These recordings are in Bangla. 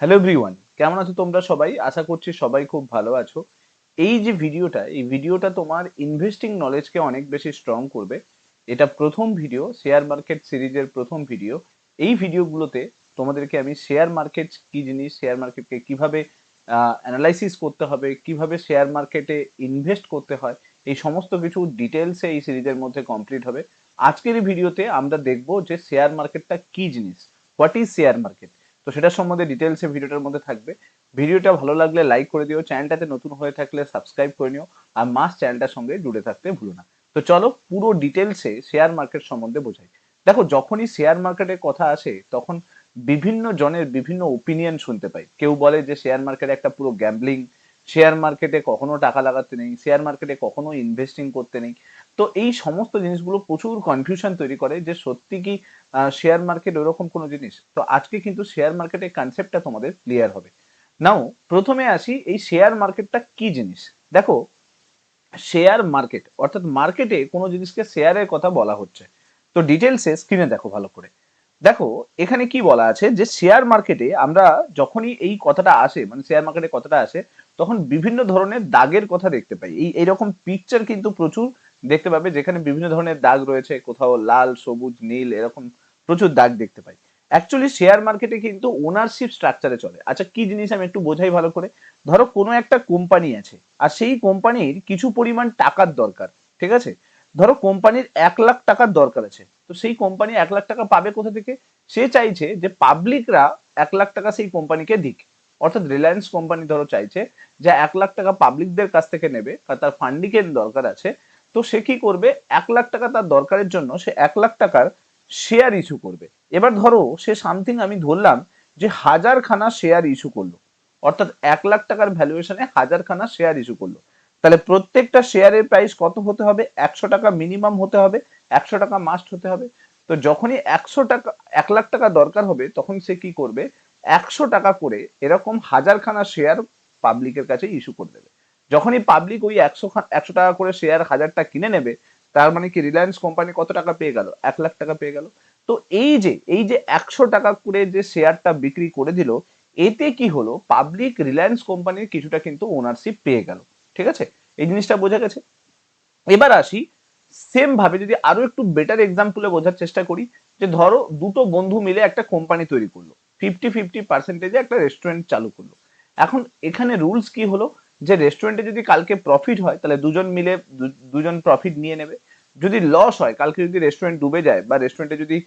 হ্যালো এভরিওয়ান, কেমন আছো তোমরা সবাই? আশা করছি সবাই খুব ভালো আছো। এই ভিডিওটা তোমার ইনভেস্টিং নলেজকে অনেক বেশি স্ট্রং করবে। এটা প্রথম ভিডিও, শেয়ার মার্কেট সিরিজের প্রথম ভিডিও। এই ভিডিওগুলোতে তোমাদেরকে আমি শেয়ার মার্কেট কি জিনিস, শেয়ার মার্কেটকে কিভাবে অ্যানালাইসিস করতে হবে, কিভাবে শেয়ার মার্কেটে ইনভেস্ট করতে হয়, এই সমস্ত কিছু ডিটেলসে এই সিরিজের মধ্যে কমপ্লিট হবে। আজকের এই ভিডিওতে আমরা দেখব যে শেয়ার মার্কেটটা কি জিনিস, হোয়াট ইজ শেয়ার মার্কেট। তো সেটার সম্বন্ধে ডিটেলসে ভিডিওটার মধ্যে থাকবে। ভিডিওটা ভালো লাগলে লাইক করে দিও, চ্যানেলটাতে নতুন হয়ে থাকলে সাবস্ক্রাইব করে নিও, আর মাস চ্যানেলটার সঙ্গে জুড়ে থাকতে ভুলো না। তো চলো পুরো ডিটেলসে শেয়ার মার্কেট সম্বন্ধে বোঝাই। দেখো, যখনই শেয়ার মার্কেটের কথা আসে তখন বিভিন্ন জনের বিভিন্ন ওপিনিয়ন শুনতে পাই। কেউ বলে যে শেয়ার মার্কেট একটা পুরো গ্যাম্বলিং, শেয়ার মার্কেটে কখনো টাকা লাগাতে নেই, শেয়ার মার্কেটে কখনো ইনভেস্টিং করতে নেই। তো এই সমস্ত জিনিসগুলো প্রচুর কনফিউশন তৈরি করে যে সত্যি কি শেয়ার মার্কেট ওরকম কোনো জিনিস। তো আজকে কিন্তু শেয়ার মার্কেটের কনসেপ্টটা তোমাদের ক্লিয়ার হবে। নাও প্রথমে আসি, এই শেয়ার মার্কেটটা কি জিনিস। দেখো, শেয়ার মার্কেট অর্থাৎ মার্কেটে কোনো জিনিসকে শেয়ারের কথা বলা হচ্ছে। তো ডিটেলসে স্ক্রিনে দেখো ভালো করে। দেখো, এখানে কি বলা আছে যে শেয়ার মার্কেটে আমরা যখনই এই কথাটা আসে, মানে শেয়ার মার্কেটে কথাটা আসে, তখন বিভিন্ন ধরনের দাগের কথা দেখতে পাই। এইরকম পিকচার কিন্তু প্রচুর দেখতে পাবে, যেখানে বিভিন্ন ধরনের দাগ রয়েছে, কোথাও লাল, সবুজ, নীল, এরকম প্রচুর দাগ দেখতে পাই। অ্যাকচুয়ালি শেয়ার মার্কেটে কিন্তু ওনারশিপ স্ট্রাকচারে চলে। আচ্ছা, কি জিনিস আমি একটু বোঝাই ভালো করে। ধরো কোনো একটা কোম্পানি আছে, আর সেই কোম্পানির কিছু পরিমাণ টাকার দরকার। ঠিক আছে, ধরো কোম্পানির 1 লাখ টাকার দরকার আছে। তো সেই কোম্পানি 1 লাখ টাকা পাবে কোথা থেকে? সে চাইছে যে পাবলিকরা 1 লাখ টাকা সেই কোম্পানিকে দিক। অর্থাৎ রিলায়েন্স কোম্পানি ধরো চাইছে যে 1 লাখ টাকা পাবলিকদের কাছ থেকে নেবে, কারণ তার ফান্ডিং এর দরকার আছে। তো সে কি করবে, 1 লাখ টাকা তার দরকারের জন্য সে 1 লাখ টাকার শেয়ার ইস্যু করবে। এবার ধরো সে সামথিং, আমি ধরলাম যে 1000 খানা শেয়ার ইস্যু করলো, অর্থাৎ 1 লাখ টাকার ভ্যালুয়েশনে 1000 খানা শেয়ার ইস্যু করলো। তাহলে প্রত্যেকটা শেয়ারের প্রাইস কত হতে হবে? 100 টাকা মিনিমাম হতে হবে, 100 টাকা মাস্ট হতে হবে। তো যখনই 100 টাকা, 1 লাখ টাকা দরকার হবে, তখন সে কি করবে, 100 টাকা করে এরকম 1000 খানা শেয়ার পাবলিকের কাছে ইস্যু করে দেবে। যখনই পাবলিক ওই 100 টাকা করে শেয়ার 1000টা কিনে নেবে, তার মানে কি রিলায়েন্স কোম্পানি কত টাকা পেয়ে গেল? 1 লাখ টাকা পেয়ে গেল। তো এই যে 100 টাকা করে যে শেয়ারটা বিক্রি করে দিল, এতে কি হলো, পাবলিক রিলায়েন্স কোম্পানির কিছুটা কিন্তু ওনারশিপ পেয়ে গেল। ঠিক আছে, এই জিনিসটা বোঝা গেছে। এবার আসি, সেম ভাবে যদি আরো একটু বেটার এক্সাম্পলে বোঝার চেষ্টা করি, যে ধরো দুটো বন্ধু মিলে একটা কোম্পানি তৈরি করলো, 50-50 পার্সেন্টেজে একটা রেস্টুরেন্ট চালু করলো। এখন এখানে রুলস কি হলো, যে রেস্টুরেন্টে যদি কালকে প্রফিট হয় তাহলে দুজন মিলে দুজন প্রফিট নিয়ে নেবে। যদি লস হয়, কালকে যদি রেস্টুরেন্ট ডুবে যায় বা রেস্টুরেন্টে যদি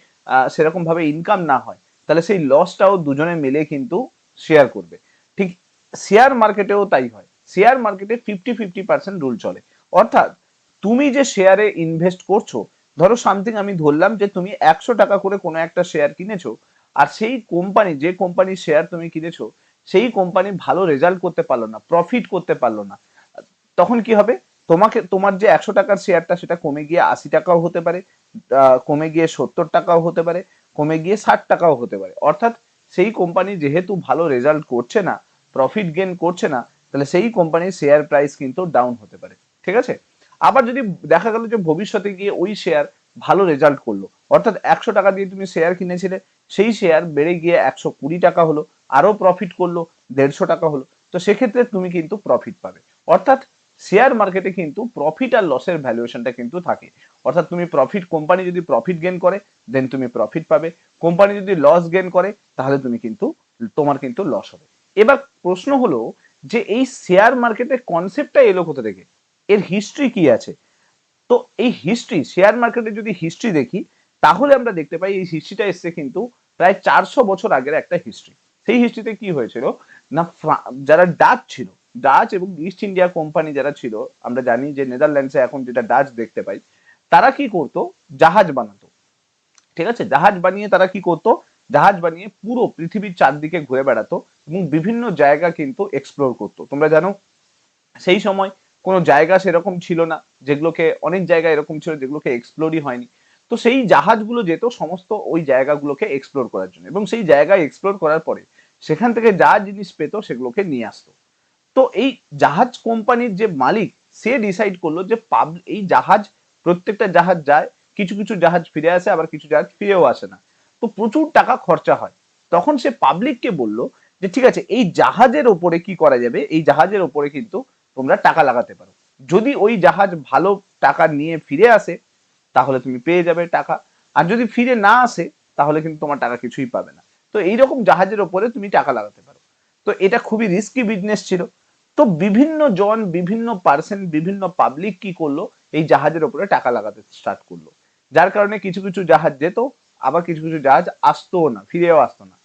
সেরকম ভাবে ইনকাম না হয়, তাহলে সেই লসটাও দুজনে মিলে কিন্তু শেয়ার করবে। ঠিক শেয়ার মার্কেটেও তাই হয়। শেয়ার মার্কেটে 50-50 রুল চলে। অর্থাৎ তুমি যে শেয়ারে ইনভেস্ট করছো, ধরো সামথিং আমি ধরলাম যে তুমি 100 টাকা করে কোনো একটা শেয়ার কিনেছো, আর সেই কোম্পানি, যে কোম্পানির শেয়ার তুমি কিনেছো, সেই কোম্পানি ভালো রেজাল্ট করতে পারলো না, প্রফিট করতে পারলো না, তখন কি হবে? তোমাকে, তোমার যে 100 টাকার শেয়ারটা সেটা কমে গিয়ে 80 টাকাও হতে পারে, কমে গিয়ে 70 টাকাও হতে পারে, কমে গিয়ে 60 টাকাও হতে পারে। অর্থাৎ সেই কোম্পানি যেহেতু ভালো রেজাল্ট করছে না, প্রফিট গেন করছে না, তাহলে সেই কোম্পানির শেয়ার প্রাইস কিন্তু ডাউন হতে পারে। ঠিক আছে, আবার যদি দেখা গেল যে ভবিষ্যতে গিয়ে ওই শেয়ার ভালো রেজাল্ট করলো, অর্থাৎ 100 টাকা দিয়ে তুমি শেয়ার কিনেছিলে, সেই শেয়ার বেড়ে গিয়ে 120 টাকা হলো, আরো প্রফিট করলো, 150 টাকা হলো, তো সেক্ষেত্রে তুমি কিন্তু প্রফিট পাবে। অর্থাৎ শেয়ার মার্কেটে কিন্তু প্রফিট আর লসের ভ্যালুয়েশনটা কিন্তু থাকে। অর্থাৎ তুমি প্রফিট, কোম্পানি যদি প্রফিট গেন করে দেন তুমি প্রফিট পাবে, কোম্পানি যদি লস গেন করে তাহলে তুমি কিন্তু, তোমার কিন্তু লস হবে। এবার প্রশ্ন হলো যে এই শেয়ার মার্কেটের কনসেপ্টটা এলো কোথা থেকে, এর হিস্ট্রি কি আছে। তো এই হিস্ট্রি, শেয়ার মার্কেটে যদি হিস্ট্রি দেখি, তাহলে আমরা দেখতে পাই এই হিস্ট্রিটা এসছে কিন্তু প্রায় 400 বছর আগের একটা হিস্ট্রি। সেই হিস্ট্রিতে কি হয়েছিল না, যারা ডাচ ছিল, ডাচ এবং ইস্ট ইন্ডিয়া কোম্পানি যারা ছিল, আমরা জানি যে নেদারল্যান্ডসে এখন যেটা ডাচ দেখতে পাই, তারা কি করতো, জাহাজ বানাতো। ঠিক আছে, জাহাজ বানিয়ে তারা কি করতো, জাহাজ বানিয়ে পুরো পৃথিবীর চারদিকে ঘুরে বেড়াতো এবং বিভিন্ন জায়গা কিন্তু এক্সপ্লোর করতো। তোমরা জানো সেই সময় কোনো জায়গা সেরকম ছিল না, যেগুলোকে, অনেক জায়গা এরকম ছিল যেগুলোকে এক্সপ্লোরই হয়নি। তো সেই জাহাজগুলো যেত সমস্ত ওই জায়গাগুলোকে এক্সপ্লোর করার জন্য, এবং সেই জায়গায় এক্সপ্লোর করার পরে সেখান থেকে যা জিনিস পেতো সেগুলোকে নিয়ে আসতো। তো এই জাহাজ কোম্পানির যে মালিক, সে ডিসাইড করলো যে এই জাহাজ, প্রত্যেকটা জাহাজ যায়, কিছু কিছু জাহাজ ফিরে আসে, আবার কিছু জাহাজ ফিরেও আসে না। তো প্রচুর টাকা খরচা হয়। তখন সে পাবলিককে বলল যে ঠিক আছে এই জাহাজের ওপরে কি করা যাবে, এই জাহাজের ওপরে কিন্তু তোমরা টাকা লাগাতে পারো। যদি ওই জাহাজ ভালো টাকা নিয়ে ফিরে আসে তাহলে তুমি পেয়ে যাবে টাকা, আর যদি ফিরে না আসে তাহলে কিন্তু তোমার টাকা কিছুই পাবে না। তো এইরকম জাহাজের ওপরে তুমি টাকা লাগাতে পারো। তো এটা খুবই রিস্কি বিজনেস ছিল। তো বিভিন্ন জন, বিভিন্ন পার্সন, বিভিন্ন পাবলিক কি করলো, এই জাহাজের ওপরে টাকা লাগাতে স্টার্ট করলো। যার কারণে কিছু কিছু জাহাজ যেত, আবার কিছু কিছু জাহাজ আসতো না, ফিরেও আসতো না।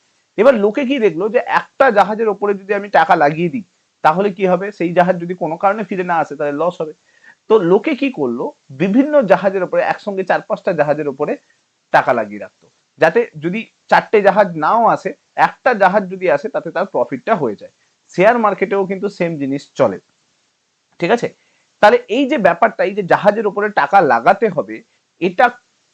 এবার লোকে কি দেখলো যে একটা জাহাজের ওপরে যদি আমি টাকা লাগিয়ে দিই তাহলে কি হবে, সেই জাহাজ যদি কোনো কারণে ফিরে না আসে তাহলে লস হবে। তো লোকে কি করলো, বিভিন্ন জাহাজের উপরে একসঙ্গে 4-5টা জাহাজের উপরে টাকা লাগিয়ে রাখতো, যাতে যদি 4টে জাহাজ নাও আসে, একটা জাহাজ যদি আসে তাতে তার প্রফিটটা হয়ে যায়। শেয়ার মার্কেটেও কিন্তু সেম জিনিস চলে, ঠিক আছে। তাহলে এই যে ব্যাপারটা, এই যে জাহাজের উপরে টাকা লাগাতে হবে, এটা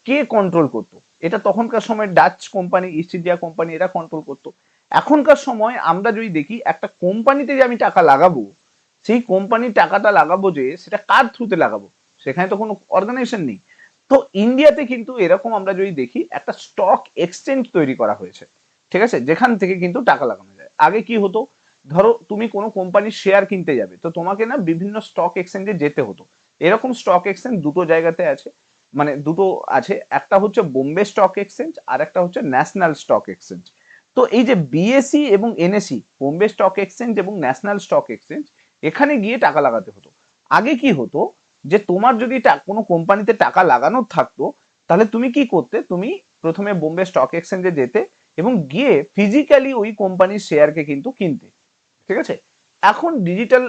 কে কন্ট্রোল করতো? এটা তখনকার সময় Dutch company, east India company, এরা কন্ট্রোল করতো। এখনকার সময় আমরা যদি দেখি একটা কোম্পানিতে যে আমি টাকা লাগাবো, সেই কোম্পানির টাকাটা লাগাবো যে সেটা কার থ্রুতে লাগাবো, সেখানে তো কোনো অর্গানাইজেশন নেই। তো ইন্ডিয়াতে কিন্তু এরকম আমরা যদি দেখি একটা স্টক এক্সচেঞ্জ তৈরি করা হয়েছে, ঠিক আছে, যেখান থেকে কিন্তু টাকা লাগানো যায়। আগে কি হতো, ধরো তুমি কোনো কোম্পানির শেয়ার কিনতে যাবে, তো তোমাকে না বিভিন্ন স্টক এক্সচেঞ্জে যেতে হতো। এরকম স্টক এক্সচেঞ্জ দুটো জায়গাতে আছে, মানে দুটো আছে, একটা হচ্ছে বোম্বে স্টক এক্সচেঞ্জ আর একটা হচ্ছে ন্যাশনাল স্টক এক্সচেঞ্জ। তো এই যে বিএসসি এবং এনএসসি, বোম্বে স্টক এক্সচেঞ্জ এবং ন্যাশনাল স্টক এক্সচেঞ্জ, এখানে গিয়ে টাকা লাগাতে হতো। আগে কি হতো, যে তোমার যদি কোনো কোম্পানিতে টাকা লাগানো থাকতো, তাহলে তুমি কি করতে, তুমি প্রথমে বোম্বে স্টক এক্সচেঞ্জে যেতে এবং গিয়ে ফিজিক্যালি ওই কোম্পানির শেয়ারকে কিন্তু কিনতে, ঠিক আছে। এখন ডিজিটাল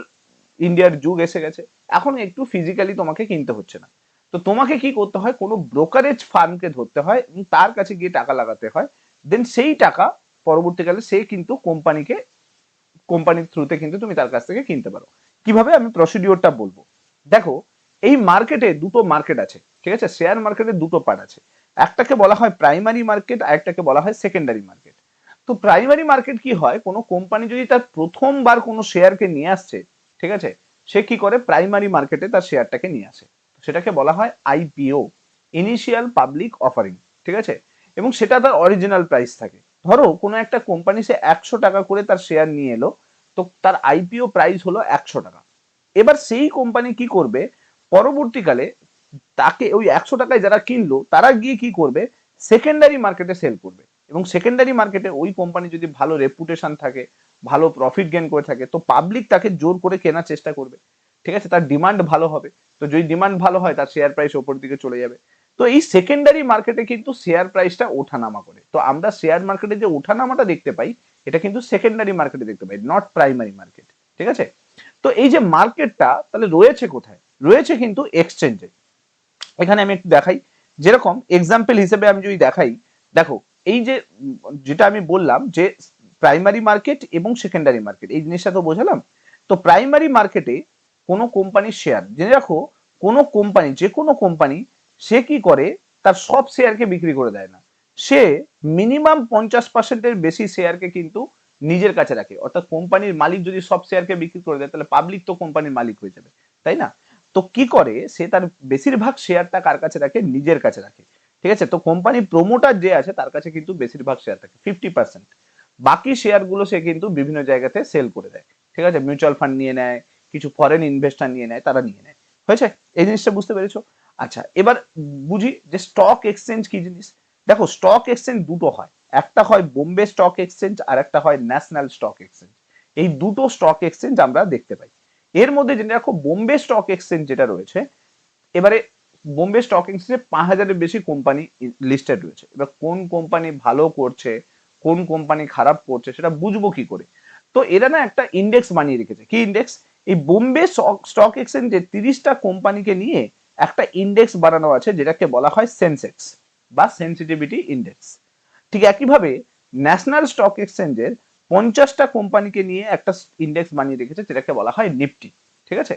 ইন্ডিয়ার যুগ এসে গেছে, এখন একটু ফিজিক্যালি তোমাকে কিনতে হচ্ছে না। তো তোমাকে কি করতে হয়, কোনো ব্রোকারেজ ফার্মকে ধরতে হয় এবং তার কাছে গিয়ে টাকা লাগাতে হয়। দেন সেই টাকা পরবর্তীকালে সে কিন্তু কোম্পানির থ্রুতে কিন্তু তুমি তার কাছ থেকে কিনতে পারো। কিভাবে, আমি প্রসিডিওরটা বলবো। দেখো, এই মার্কেটে দুটো মার্কেট আছে, ঠিক আছে, শেয়ার মার্কেটে দুটো পার্ট আছে। একটাকে বলা হয় প্রাইমারি মার্কেট আর একটাকে বলা হয় সেকেন্ডারি মার্কেট। তো প্রাইমারি মার্কেট কি হয়, কোনো কোম্পানি যদি তার প্রথমবার কোনো শেয়ারকে নিয়ে আসছে, ঠিক আছে, সে কি করে প্রাইমারি মার্কেটে তার শেয়ারটাকে নিয়ে আসে, সেটাকে বলা হয় আইপিও, ইনিশিয়াল পাবলিক অফারিং, ঠিক আছে। এবং সেটা তার অরিজিনাল প্রাইস থাকে। ধরো কোনো একটা কোম্পানি সে 100 টাকা করে তার শেয়ার নিয়ে এলো, তো তার আইপিও প্রাইস হলো 100 টাকা। এবার সেই কোম্পানি কি করবে, পরবর্তীকালে তাকে ওই 100 টাকায় যারা কিনলো তারা গিয়ে কি করবে, সেকেন্ডারি মার্কেটে সেল করবে। এবং সেকেন্ডারি মার্কেটে ওই কোম্পানি যদি ভালো রেপুটেশন থাকে, ভালো প্রফিট গেন করে থাকে, তো পাবলিক তাকে জোর করে কেনার চেষ্টা করবে, ঠিক আছে, তার ডিমান্ড ভালো হবে। তো যদি ডিমান্ড ভালো হয় তার শেয়ার প্রাইস ওপর দিকে চলে যাবে। তো এই সেকেন্ডারি মার্কেটে কিন্তু শেয়ার প্রাইসটা ওঠানামা করে। তো আমরা শেয়ার মার্কেটে যে ওঠানামাটা দেখতে পাই, এটা কিন্তু সেকেন্ডারি মার্কেটে দেখতে পাই, নট প্রাইমারি মার্কেট, ঠিক আছে। তো এই যে মার্কেটটা তাহলে রয়েছে কোথায়, রয়েছে কিন্তু এক্সচেঞ্জে। এখানে আমি একটু দেখাই, যেরকম এক্সাম্পল হিসেবে আমি যদি দেখাই, দেখো এই যে যেটা আমি বললাম যে প্রাইমারি মার্কেট এবং সেকেন্ডারি মার্কেট, এই জিনিসটা তো বোঝালাম। তো প্রাইমারি মার্কেটে কোনো কোম্পানির শেয়ার, জেনে রাখো, কোনো কোম্পানি, যে কোনো কোম্পানি, সে কি করে, তার সব শেয়ারকে বিক্রি করে দেয় না। সে মিনিমাম 50%-এর বেশি শেয়ারকে কিন্তু নিজের কাছে রাখে। অর্থাৎ কোম্পানির মালিক যদি সব শেয়ারকে বিক্রি করে দেয় তাহলে পাবলিক তো কোম্পানির মালিক হয়ে যাবে, তাই না? তো কি করে, সে তার বেশিরভাগ শেয়ারটা কার কাছে রাখে, নিজের কাছে রাখে, ঠিক আছে। তো কোম্পানির প্রমোটার যে আছে তার কাছে কিন্তু বেশিরভাগ শেয়ার থাকে 50%। বাকি শেয়ারগুলো সে কিন্তু বিভিন্ন জায়গাতে সেল করে দেয়, ঠিক আছে, মিউচুয়াল ফান্ড নিয়ে নেয়, কিছু ফরেন ইনভেস্টার নিয়ে নেয়, তারা নিয়ে নেয়। হয়েছে, এই জিনিসটা বুঝতে পেরেছো? আচ্ছা, এবার বুঝি যে স্টক এক্সচেঞ্জ কি জিনিস। দেখো, স্টক এক্সচেঞ্জ দুটো হয়, একটা হয় বোম্বে স্টক এক্সচেঞ্জ আর একটা হয় ন্যাশনাল স্টক এক্সচেঞ্জ। এই দুটো স্টক এক্সচেঞ্জ আমরা দেখতে পাই। এর মধ্যে জেনে রাখো, বোম্বে স্টক এক্সচেঞ্জ যেটা রয়েছে, এবারে বোম্বে স্টক এক্সচেঞ্জে 5,000-এর বেশি কোম্পানি লিস্টেড রয়েছে। এবার কোন কোম্পানি ভালো করছে, কোন কোম্পানি খারাপ করছে, সেটা বুঝবো কি করে? তো এরা না একটা ইন্ডেক্স বানিয়ে রেখেছে। কি ইন্ডেক্স? এই বোম্বে স্টক এক্সচেঞ্জে 30টা কোম্পানিকে নিয়ে একটা ইন্ডেক্স বানানো আছে, যেটাকে বলা হয় সেন্সেক্স বা সেন্সিটিভিটি ইন্ডেক্স। ঠিক একইভাবে ন্যাশনাল স্টক এক্সচেঞ্জের 50টা কোম্পানিকে নিয়ে একটা ইন্ডেক্স বানিয়ে রেখেছে, যেটাকে বলা হয় নিফটি, ঠিক আছে।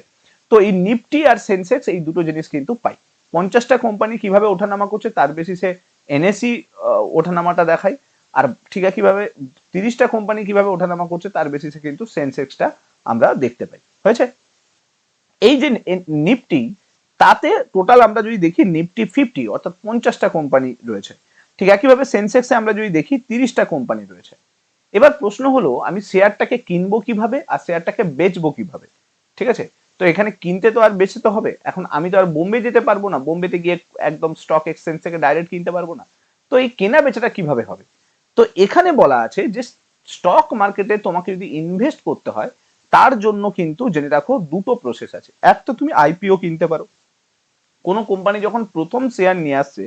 তো এই নিফটি আর সেন্সেক্স, এই দুটো জিনিস কিন্তু পাই। 50টা কোম্পানি কিভাবে ওঠানামা করছে তার বেসিসে এনএসসি ওঠানামাটা দেখায়, আর ঠিক একইভাবে 30টা কোম্পানি কিভাবে ওঠানামা করছে তার বেসিসে কিন্তু সেন্সেক্সটা আমরা দেখতে পাই। হয়েছে? এই যে নিফটি, তাতে টোটাল আমরা যদি দেখি নিফটি 50, অর্থাৎ 50টা কোম্পানি রয়েছে। ঠিক একইভাবে সেন্সেক্সে আমরা যদি দেখি 30টা কোম্পানি রয়েছে। এবার প্রশ্ন হলো আমি শেয়ারটাকে কিনবো কিভাবে আর শেয়ারটাকে বেচবো কিভাবে, ঠিক আছে? তো এখানে কিনতে তো আর বেচতে হবে, এখন আমি তো আর বোম্বে যেতে পারবো না, বোম্বেতে গিয়ে একদম স্টক এক্সচেঞ্জ থেকে ডাইরেক্ট কিনতে পারবো না। তো এই কেনা বেচাটা কিভাবে হবে? তো এখানে বলা আছে যে স্টক মার্কেটে তোমাকে যদি ইনভেস্ট করতে হয় তার জন্য কিন্তু জেনে রাখো দুটো প্রসেস আছে। এক তো তুমি আইপিও কিনতে পারো, কোনো কোম্পানি যখন প্রথম শেয়ার নিয়ে আসছে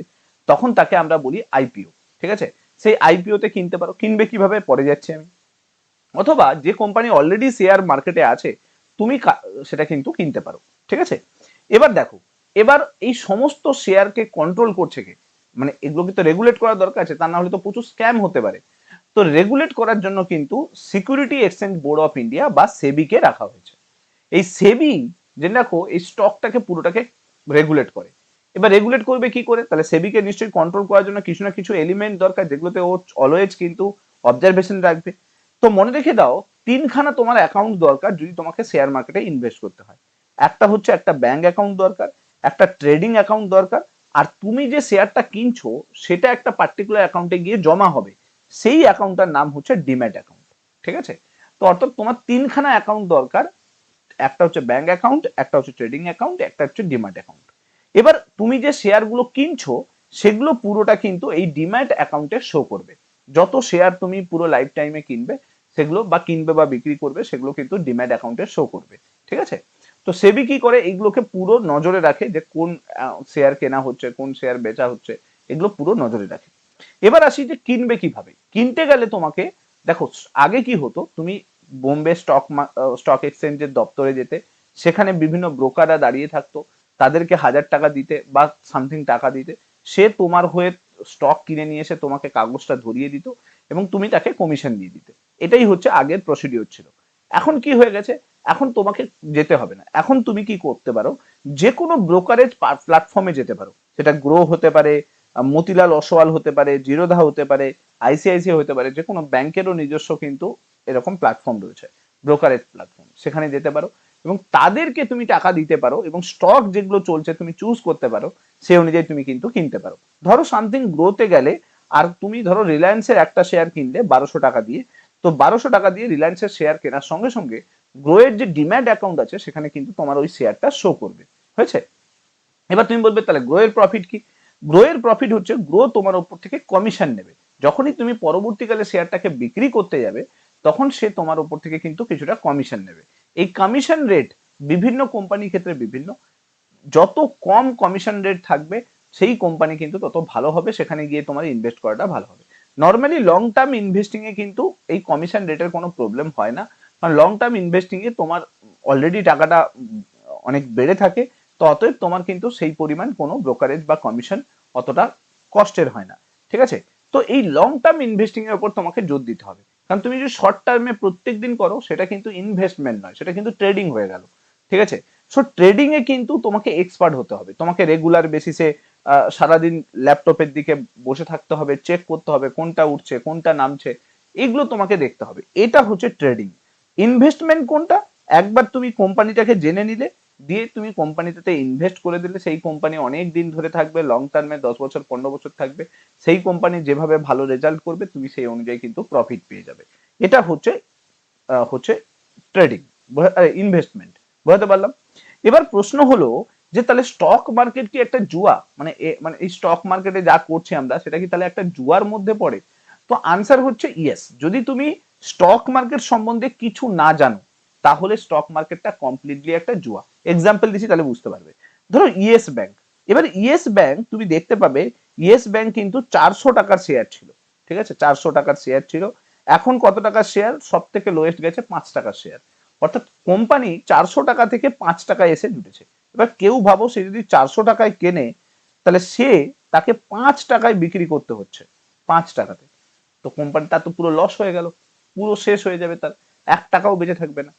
তখন তাকে আমরা বলি আইপিও, ঠিক আছে? সেই আইপিও তে কিনতে পারো, কিনবে কিভাবে পরে যাচ্ছি আমি। অথবা যে কোম্পানি অলরেডি শেয়ার মার্কেটে আছে তুমি সেটা কিন্তু কিনতে পারো, ঠিক আছে? এবার দেখো, এবার এই সমস্ত শেয়ারকে কন্ট্রোল করছে কে? মানে এগুলোকে তো রেগুলেট করা দরকার আছে, তা না হলে তো প্রচুর স্ক্যাম হতে পারে। তো রেগুলেট করার জন্য কিন্তু security exchange board of India বা সেবি কে রাখা হয়েছে। এই সেবি যে দেখো এই স্টকটাকে পুরোটাকে রেগুলেট করে। এবার রেগুলেট করবে কি করে? তাহলে সেবিকে নিশ্চয়ই কন্ট্রোল করার জন্য কিছু না কিছু এলিমেন্ট দরকার যেগুলোতে ও অলওয়েজ কিন্তু অবজারভেশন রাখবে। তো মনে রেখে দাও, তিনখানা তোমার অ্যাকাউন্ট দরকার যদি তোমাকে শেয়ার মার্কেটে ইনভেস্ট করতে হয়। একটা হচ্ছে একটা ব্যাংক অ্যাকাউন্ট দরকার, একটা ট্রেডিং অ্যাকাউন্ট দরকার, আর তুমি যে শেয়ারটা কিনছো সেটা একটা পার্টিকুলার অ্যাকাউন্টে গিয়ে জমা হবে, সেই অ্যাকাউন্টটার নাম হচ্ছে ডিম্যাট অ্যাকাউন্ট, ঠিক আছে? তো অর্থাৎ তোমার তিনখানা অ্যাকাউন্ট দরকার, একটা হচ্ছে ব্যাংক অ্যাকাউন্ট, একটা হচ্ছে ট্রেডিং অ্যাকাউন্ট, একটা হচ্ছে ডিম্যাট অ্যাকাউন্ট। এবার তুমি যে শেয়ারগুলো কিনছো সেগুলো পুরোটা কিন্তু এই ডিম্যাট অ্যাকাউন্টে শো করবে। যত শেয়ার তুমি পুরো লাইফ টাইমে কিনবে সেগুলো বা কিনবে বা বিক্রি করবে সেগুলো কিন্তু ডিম্যাট অ্যাকাউন্টে শো করবে, ঠিক আছে? তো সেবি কি করে এইগুলোকে পুরো নজরে রাখে যে কোন শেয়ার কেনা হচ্ছে, কোন শেয়ার বেচা হচ্ছে, এগুলো পুরো নজরে রাখে। এবার আসি যে কিনবে কিভাবে। কিনতে গেলে তোমাকে দেখো, আগে কি হতো, তুমি বোম্বে স্টক এক্সচেঞ্জের দপ্তরে যেতে, সেখানে বিভিন্ন ব্রোকাররা দাঁড়িয়ে থাকতো, তাদেরকে 1000 টাকা দিতে বা সামথিং টাকা দিতে, সে তোমার হয়ে স্টক কিনে নিয়ে এসে তোমাকে কাগজটা ধরিয়ে দিত এবং তুমি তাকে কমিশন দিয়ে দিতে। এটাই হচ্ছে আগের প্রসিডিওর ছিল। এখন কি হয়ে গেছে, এখন তোমাকে যেতে হবে না, এখন তুমি কি করতে পারো, যে কোনো ব্রোকারেজ প্ল্যাটফর্মে যেতে পারো। সেটা গ্রো হতে পারে, মতিলাল অসওয়াল হতে পারে, জিরোধা হতে পারে, আইসিআইসিআই হতে পারে, যে কোনো ব্যাংকেরও নিজস্ব কিন্তু এরকম প্ল্যাটফর্ম রয়েছে, ব্রোকারেজ প্ল্যাটফর্ম, সেখানে যেতে পারো এবং তাদেরকে তুমি টাকা দিতে পারো এবং স্টক যেগুলো চলছে তুমি চুজ করতে পারো, সেই অনুযায়ী তুমি কিন্তু কিনতে পারো। ধরো সামথিং গ্রোতে গেলে, আর তুমি ধরো রিলায়েন্সের একটা শেয়ার কিনলে 1200 টাকা দিয়ে, তো 1200 টাকা দিয়ে রিলায়েন্সের শেয়ার কেনার সঙ্গে সঙ্গে গ্রোয়ের যে ডিম্যাট অ্যাকাউন্ট আছে সেখানে কিন্তু তোমার ওই শেয়ারটা শো করবে, হয়েছে? এবার তুমি বলবে তাহলে গ্রো এর প্রফিট কি? গ্রো এর প্রফিট হচ্ছে গ্রো তোমার উপর থেকে কমিশন নেবে। যখনই তুমি পরবর্তীকালে শেয়ারটাকে বিক্রি করতে যাবে তখন সে তোমার উপর থেকে কিন্তু কিছুটা কমিশন নেবে। এই কমিশন রেট বিভিন্ন কোম্পানির ক্ষেত্রে বিভিন্ন, যত কম কমিশন রেট থাকবে সেই কোম্পানি কিন্তু তত ভালো হবে, সেখানে গিয়ে তোমার ইনভেস্ট করাটা ভালো হবে। নর্মালি লং টার্ম ইনভেস্টিং এ কিন্তু এই কমিশন রেটের কোনো প্রবলেম হয় না, কারণ লং টার্ম ইনভেস্টিং এ তোমার অলরেডি টাকাটা অনেক বেড়ে থাকে, তো অতএব তোমার কিন্তু সেই পরিমাণ কোনো ব্রোকারেজ বা কমিশন অতটা কষ্টের হয় না, ঠিক আছে? তো এই লং টার্ম ইনভেস্টিং এর উপর তোমাকে জোর দিতে হবে, কারণ তুমি যদি শর্ট টার্মে প্রত্যেক দিন করো সেটা কিন্তু ইনভেস্টমেন্ট নয়, সেটা কিন্তু ট্রেডিং হয়ে গেল, ঠিক আছে? সো ট্রেডিং এ কিন্তু তোমাকে এক্সপার্ট হতে হবে, তোমাকে রেগুলার বেসিসে সারাদিন ল্যাপটপের দিকে বসে থাকতে হবে, চেক করতে হবে কোনটা উঠছে কোনটা নামছে, এগুলো তোমাকে দেখতে হবে। এটা হচ্ছে ট্রেডিং। ইনভেস্টমেন্ট কোনটা? একবার তুমি কোম্পানিটাকে জেনে নিলে, দিয়ে তুমি কোম্পানিটাতে ইনভেস্ট করে দিলে, সেই কোম্পানি অনেক দিন ধরে থাকবে, লং টার্মে 10 বছর 15 বছর থাকবে, সেই কোম্পানি যেভাবে ভালো রেজাল্ট করবে তুমি সেই অনুযায়ী কিন্তু প্রফিট পেয়ে যাবে। এটা হচ্ছে হচ্ছে ট্রেডিং, ইনভেস্টমেন্ট। বোঝাতে পারলাম? এবার প্রশ্ন হলো যে তাহলে স্টক মার্কেট কি একটা জুয়া? মানে মানে এই স্টক মার্কেটে যা করছি আমরা সেটা কি তাহলে একটা জুয়ার মধ্যে পড়ে? তো আনসার হচ্ছে ইয়েস। যদি তুমি স্টক মার্কেট সম্বন্ধে কিছু না জানো তাহলে স্টক মার্কেটটা কমপ্লিটলি একটা জুয়া। এক্সাম্পল দিচ্ছি তাহলে বুঝতে পারবে। ধরো ইয়েস ব্যাংক, এবার ইয়েস ব্যাংক তুমি দেখতে পাবে ইয়েস ব্যাংক কিন্তু 400 টাকার শেয়ার ছিল, ঠিক আছে? 400 টাকার শেয়ার ছিল, এখন কত টাকার শেয়ার? সব থেকে লোয়েস্ট গেছে 5 টাকার শেয়ার। অর্থাৎ কোম্পানি 400 টাকা থেকে 5 টাকায় এসে জুটেছে। এবার কেউ ভাবো সে যদি 400 টাকায় কেনে তাহলে সে তাকে 5 টাকায় বিক্রি করতে হচ্ছে, 5 টাকাতে, তো কোম্পানিটা তো পুরো লস হয়ে গেল, পুরো শেষ হয়ে যাবে, তার 1 টাকাও বেঁচে থাকবে না।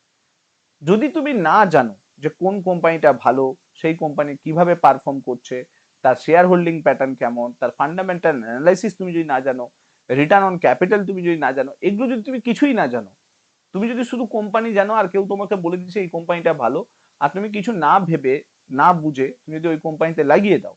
যদি তুমি না জানো যে কোন কোম্পানিটা ভালো, সেই কোম্পানি কিভাবে পারফর্ম করছে, তার শেয়ার হোল্ডিং প্যাটার্ন কেমন, তার ফান্ডামেন্টাল অ্যানালাইসিস তুমি যদি না জানো, রিটার্ন অন ক্যাপিটাল তুমি যদি না জানো, এগুলো যদি তুমি কিছুই না জানো, তুমি যদি শুধু কোম্পানি জানো আর কেউ তোমাকে বলে দিচ্ছে এই কোম্পানিটা ভালো, আর তুমি কিছু না ভেবে না বুঝে তুমি যদি ওই কোম্পানিতে লাগিয়ে দাও,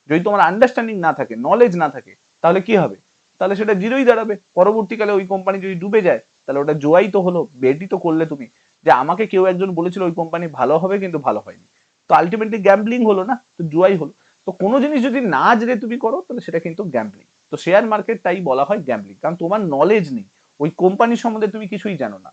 যদি তোমার আন্ডারস্ট্যান্ডিং না থাকে, নলেজ না থাকে, তাহলে কি হবে? তাহলে সেটা জিরোই দাঁড়াবে। পরবর্তীকালে ওই কোম্পানি যদি ডুবে যায় তাহলে ওটা জোয়াই তো হলো, বেটই তো করলে তুমি, যে আমাকে কেউ একজন বলেছিল ওই কোম্পানি ভালো হবে কিন্তু ভালো হয়নি, তো আলটিমেটলি গ্যাম্বলিং হলো না, তো জুয়াই হলো। তো কোনো জিনিস যদি না জেনে তুমি করো তাহলে সেটা কিন্তু গ্যাম্বলিং। তো শেয়ার মার্কেট তাই বলা হয় গ্যাম্বলিং, কারণ তোমার নলেজ নেই, ওই কোম্পানি সম্বন্ধে তুমি কিছুই জানো না।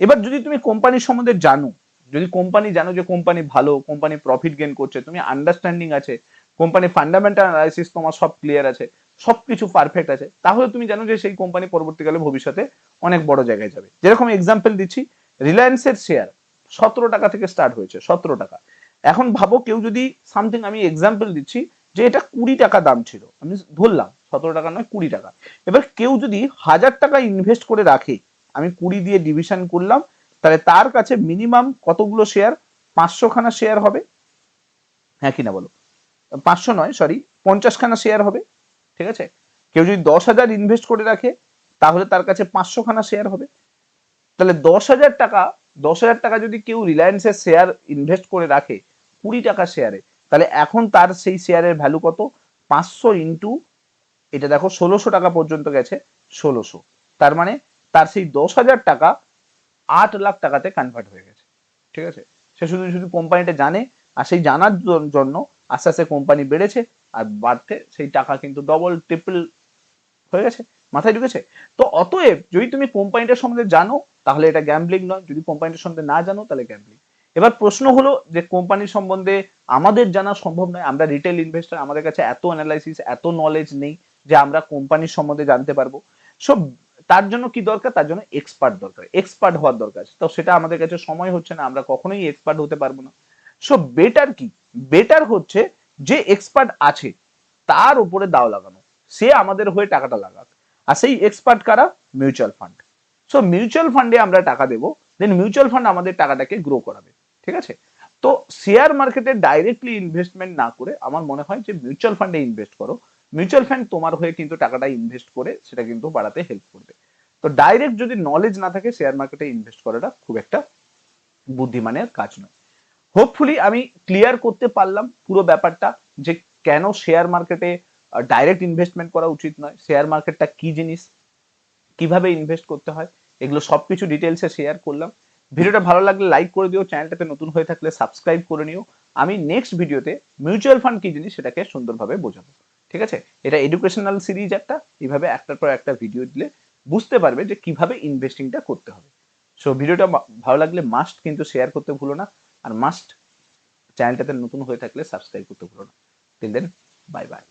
এবার যদি তুমি কোম্পানির সম্বন্ধে জানো, যদি কোম্পানি জানো যে কোম্পানি ভালো, কোম্পানি প্রফিট গেইন করছে, তুমি আন্ডারস্ট্যান্ডিং আছে, কোম্পানি ফান্ডামেন্টাল অ্যানালাইসিস তোমার সব ক্লিয়ার আছে, সবকিছু পারফেক্ট আছে, তাহলে তুমি জানো যে সেই কোম্পানি পরবর্তীকালে ভবিষ্যতে অনেক বড় জায়গায় যাবে। যেরকম এক্সাম্পল দিচ্ছি, রিলায়েন্সের শেয়ার 17 টাকা থেকে স্টার্ট হয়েছে, 17 টাকা। এখন ভাবো কেউ যদি সামথিং, আমি এক্সাম্পল দিচ্ছি যে এটা 20 টাকা দাম ছিল, আমি ধরলাম 17 টাকা নয় 20 টাকা। এবার কেউ যদি 1000 টাকা ইনভেস্ট করে রাখে, আমি 20 দিয়ে ডিভিশন করলাম, তাহলে তার কাছে মিনিমাম কতগুলো শেয়ার, 500 খানা শেয়ার হবে, হ্যাঁ কিনা বলো? 500 নয়, সরি, 50 খানা শেয়ার হবে, ঠিক আছে। কেউ যদি 10,000 ইনভেস্ট করে রাখে তাহলে তার কাছে 500 খানা শেয়ার হবে। তাহলে 10,000 টাকা, 10,000 টাকা যদি কেউ রিলায়েন্সের শেয়ার ইনভেস্ট করে রাখে 20 টাকা শেয়ারে, তাহলে এখন তার সেই শেয়ারের ভ্যালু কত? 500 ইন্টু, এটা দেখো 1600 টাকা পর্যন্ত গেছে, 1600, তার মানে তার সেই 10,000 টাকা 8 লাখ টাকাতে কনভার্ট হয়ে গেছে, ঠিক আছে। সে শুধু শুধু কোম্পানিটা জানে, আর সেই জানার জন্য আস্তে আস্তে কোম্পানি বেড়েছে, আর বাড়তে সেই টাকা কিন্তু ডবল ট্রিপল হয়ে গেছে, মাথায় ঢুকেছে? তো অতএব যদি তুমি কোম্পানিটার সম্বন্ধে জানো তাহলে এটা গ্যাম্বলিং নয়, যদি কোম্পানিটার সম্বন্ধে না জানো তাহলে গ্যাম্বলিং। এবার প্রশ্ন হলো যে কোম্পানির সম্বন্ধে আমাদের জানা সম্ভব নয়, আমরা রিটেল ইনভেস্টর, আমাদের কাছে এত অ্যানালাইসিস এত নলেজ নেই যে আমরা কোম্পানির সম্বন্ধে জানতে পারবো। সো তার জন্য কি দরকার? তার জন্য এক্সপার্ট দরকার, এক্সপার্ট হওয়ার দরকার। তো সেটা আমাদের কাছে সময় হচ্ছে না, আমরা কখনোই এক্সপার্ট হতে পারবো না। সো বেটার কি? বেটার হচ্ছে যে এক্সপার্ট আছে তার উপরে দাও লাগানো, সে আমাদের হয়ে টাকাটা লাগাক। আর সেই এক্সপার্ট কারা? Mutual fund. সো মিউচুয়াল ফান্ডে আমরা টাকা দেবো, দেন মিউচুয়াল ফান্ড আমাদের টাকাটাকে গ্রো করাবে, ঠিক আছে। তো শেয়ার মার্কেটে ডাইরেক্টলি ইনভেস্টমেন্ট না করে আমার মনে হয় যে মিউচুয়াল ফান্ডে ইনভেস্ট করো, মিউচুয়াল ফান্ড তোমার হয়ে কিন্তু টাকাটা ইনভেস্ট করে সেটা কিন্তু বাড়াতে হেল্প করবে। তো ডাইরেক্ট যদি নলেজ না থাকে শেয়ার মার্কেটে ইনভেস্ট করাটা খুব একটা বুদ্ধিমানের কাজ নয়। হোপফুলি আমি ক্লিয়ার করতে পারলাম পুরো ব্যাপারটা, যে কেন শেয়ার মার্কেটে ডাইরেক্ট ইনভেস্টমেন্ট করা উচিত নয়, শেয়ার মার্কেটটা কি জিনিস, কিভাবে ইনভেস্ট করতে হয়, এগুলো সবকিছু ডিটেলসে শেয়ার করলাম। ভিডিওটা ভালো লাগলে লাইক করে দিও, চ্যানেলটাতে নতুন হয়ে থাকলে সাবস্ক্রাইব করে নিও। আমি নেক্সট ভিডিওতে মিউচুয়াল ফান্ড কি জিনিস সেটাকে সুন্দরভাবে বোঝাবো, ঠিক আছে। এটা এডুকেশনাল সিরিজ একটা, এইভাবে একটার পর একটা ভিডিও দিলে বুঝতে পারবে যে কিভাবে ইনভেস্টিংটা করতে হবে। সো ভিডিওটা ভালো লাগলে মাস্ট কিন্তু শেয়ার করতে ভুলো না, আর মাস্ট চ্যানেলটাতে নতুন হয়ে থাকলে সাবস্ক্রাইব করতে ভুলো না। Till then, bye by.